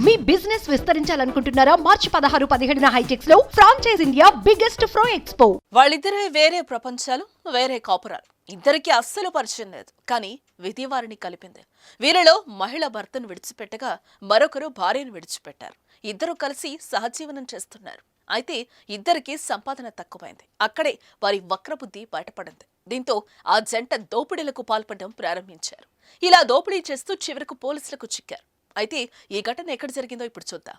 మీ business విస్తరించాలనుకుంటున్నారా? మార్చి 16, 17 హైటెక్స్ లో franchise India biggest ఫ్రో expo. వాళ్ళిద్దరే వేరే ప్రపంచాలు, వేరే కాపురాలు. ఇద్దరికి అస్సలు పరిచయం లేదు, కానీ విధి వారిని కలిపింది. వీరిలో మహిళ భర్తను విడిచిపెట్టగా మరొకరు భార్యను విడిచిపెట్టారు. ఇద్దరు కలిసి సహజీవనం చేస్తున్నారు. అయితే ఇద్దరికి సంపాదన తక్కువైంది. అక్కడే వారి వక్రబుద్ధి బయటపడింది. దీంతో ఆ జంట దోపిడీలకు పాల్పడడం ప్రారంభించారు. ఇలా దోపిడీ చేస్తూ చివరకు పోలీసులకు చిక్కారు. అయితే ఈ ఘటన ఎక్కడ జరిగిందో ఇప్పుడు చూద్దాం.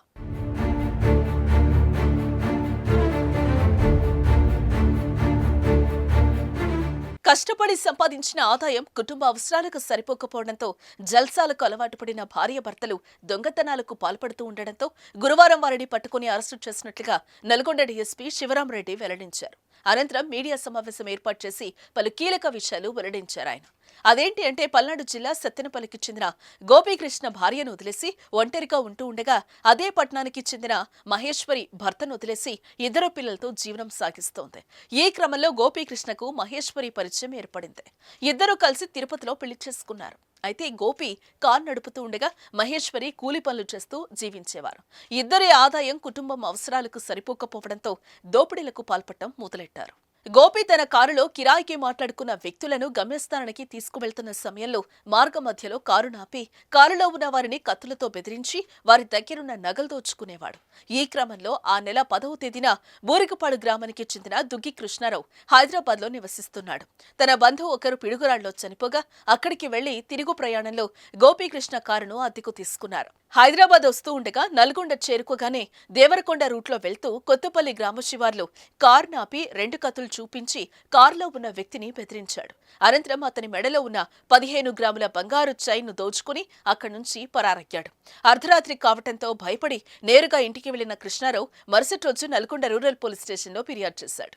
కష్టపడి సంపాదించిన ఆదాయం కుటుంబ అవసరాలకు సరిపోకపోవడంతో జల్సాలకు అలవాటు పడిన భార్య భర్తలు దొంగతనాలకు పాల్పడుతూ ఉండడంతో గురువారం వారిని పట్టుకుని అరెస్టు చేసినట్లుగా నల్గొండ డీఎస్పీ శివరాంరెడ్డి వెల్లడించారు. అనంతరం మీడియా సమావేశం ఏర్పాటు చేసి పలు కీలక విషయాలు వెల్లడించారు ఆయన. అదేంటి అంటే, పల్నాడు జిల్లా సత్తెనపల్లికి చెందిన గోపీకృష్ణ భార్యను వదిలేసి ఒంటరిగా ఉంటూ ఉండగా అదే పట్టణానికి చెందిన మహేశ్వరి భర్తను వదిలేసి ఇద్దరు పిల్లలతో జీవనం సాగిస్తోంది. ఈ క్రమంలో గోపీకృష్ణకు మహేశ్వరి పరిచయం ఏర్పడింది. ఇద్దరూ కలిసి తిరుపతిలో పెళ్లి చేసుకున్నారు. అయితే గోపి కారు నడుపుతూ ఉండగా మహేశ్వరి కూలి పనులు చేస్తూ జీవించేవారు. ఇద్దరి ఆదాయం కుటుంబం అవసరాలకు సరిపోకపోవడంతో దోపిడీలకు పాల్పడటం మొదలెట్టారు. గోపి తన కారులో కిరాయికి మాట్లాడుకున్న వ్యక్తులను గమ్యస్థానానికి తీసుకువెళ్తున్న సమయంలో మార్గ మధ్యలో కారు నాపి కారులో ఉన్న వారిని కత్తులతో బెదిరించి వారి దగ్గరున్న నగలు దోచుకునేవాడు. ఈ క్రమంలో ఆ నెల 10వ తేదీన బూరికపాడు గ్రామానికి చెందిన దుగ్గి కృష్ణారావు హైదరాబాద్ లో నివసిస్తున్నాడు. తన బంధువు ఒకరు పిడుగురాళ్లో చనిపోగా అక్కడికి వెళ్లి తిరుగు ప్రయాణంలో గోపీకృష్ణ కారును అద్దెకు తీసుకున్నారు. హైదరాబాద్ వస్తూ ఉండగా నల్గొండ చేరుకోగానే దేవరకొండ రూట్లో వెళ్తూ కొత్తపల్లి గ్రామ శివార్లో కారు నాపి 2 కత్తులు చూపించి కారులో ఉన్న వ్యక్తిని బెదిరించాడు. అనంతరం అతని మెడలో ఉన్న 15 గ్రాముల బంగారు చైన్ ను దోచుకుని అక్కడి నుంచి పరారయ్యాడు. అర్ధరాత్రి కావటంతో భయపడి నేరుగా ఇంటికి వెళ్లిన కృష్ణారావు మరుసటి రోజు నల్గొండ రూరల్ పోలీస్ స్టేషన్లో ఫిర్యాదు చేశాడు.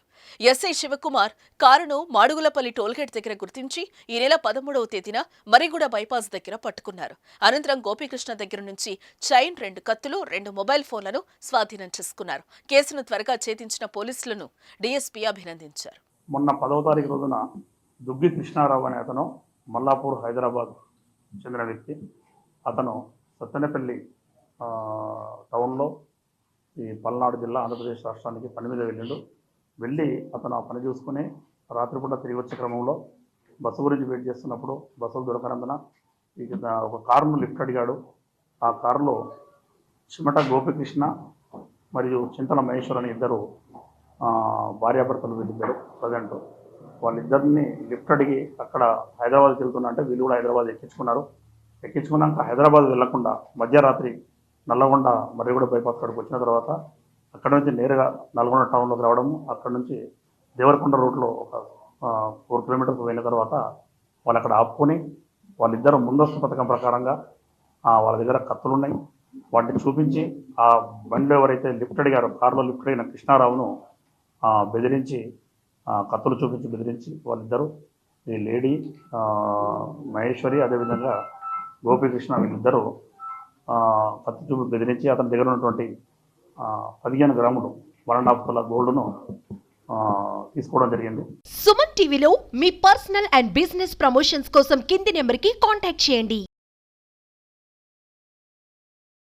ఎస్ఐ శివకుమార్ కారును మాడుగులపల్లి టోల్గేట్ దగ్గర గుర్తించి ఈ నెల 13వ తేదీన మరిగూడ బైపాస్ దగ్గర పట్టుకున్నారు. అనంతరం గోపీకృష్ణ దగ్గర నుంచి చైన్, 2 కత్తులు, 2 మొబైల్ ఫోన్లను స్వాధీనం చేసుకున్నారు. కేసును త్వరగా ఛేదించిన పోలీసులను డీఎస్పీ అభినందించారు. మొన్న 10వ తారీఖు రోజున దుగ్గి కృష్ణారావు అనే అతను మల్లాపూర్ హైదరాబాద్ చెందిన వ్యక్తి. అతను సత్తెనపల్లి టౌన్లో ఈ పల్నాడు జిల్లా ఆంధ్రప్రదేశ్ రాష్ట్రానికి పని మీద వెళ్ళి అతను ఆ పని చూసుకుని రాత్రిపూట తిరిగి వచ్చే క్రమంలో బస్సు గురించి వెయిట్ చేస్తున్నప్పుడు బస్సులు దొరకనందున ఒక కారును లిఫ్ట్ అడిగాడు. ఆ కారులో చిమట గోపికృష్ణ మరియు చింతల మహేశ్వర్ అని ఇద్దరు భార్యాభర్తలు వీళ్ళిద్దరు ప్రజెంట్. వాళ్ళిద్దరిని లిఫ్ట్ అడిగి అక్కడ హైదరాబాద్కి వెళ్తున్నా అంటే వీళ్ళు కూడా హైదరాబాద్ ఎక్కించుకున్నాక హైదరాబాద్ వెళ్లకుండా మధ్యరాత్రి నల్లగొండ మర్రిగూడ బైపాస్ కాడికి వచ్చిన తర్వాత అక్కడ నుంచి నేరుగా నల్గొండ టౌన్లోకి రావడము, అక్కడ నుంచి దేవరకొండ రూట్లో ఒక 4 కిలోమీటర్స్ వెళ్ళిన తర్వాత వాళ్ళు అక్కడ ఆపుకొని వాళ్ళిద్దరు ముందస్తు పథకం ప్రకారంగా వాళ్ళ దగ్గర కత్తులు ఉన్నాయి, వాటిని చూపించి ఆ బండిలో ఎవరైతే లిఫ్ట్ అడిగారో కారులో లిఫ్ట్ అడిగిన కృష్ణారావును బెదిరించి కత్తులు చూపించి బెదిరించి వాళ్ళిద్దరూ ఈ లేడీ మహేశ్వరి అదేవిధంగా గోపీకృష్ణ వీళ్ళిద్దరూ కత్తి చూపి బెదిరించి అతని దగ్గర ఉన్నటువంటి 15 గ్రాములు 1.5 తుల గోల్డ్ను తీసుకోవడం జరిగింది. సుమన్ టీవీలో మీ పర్సనల్ అండ్ బిజినెస్ ప్రమోషన్స్ కోసం కింది నెంబర్కి కాంటాక్ట్ చేయండి.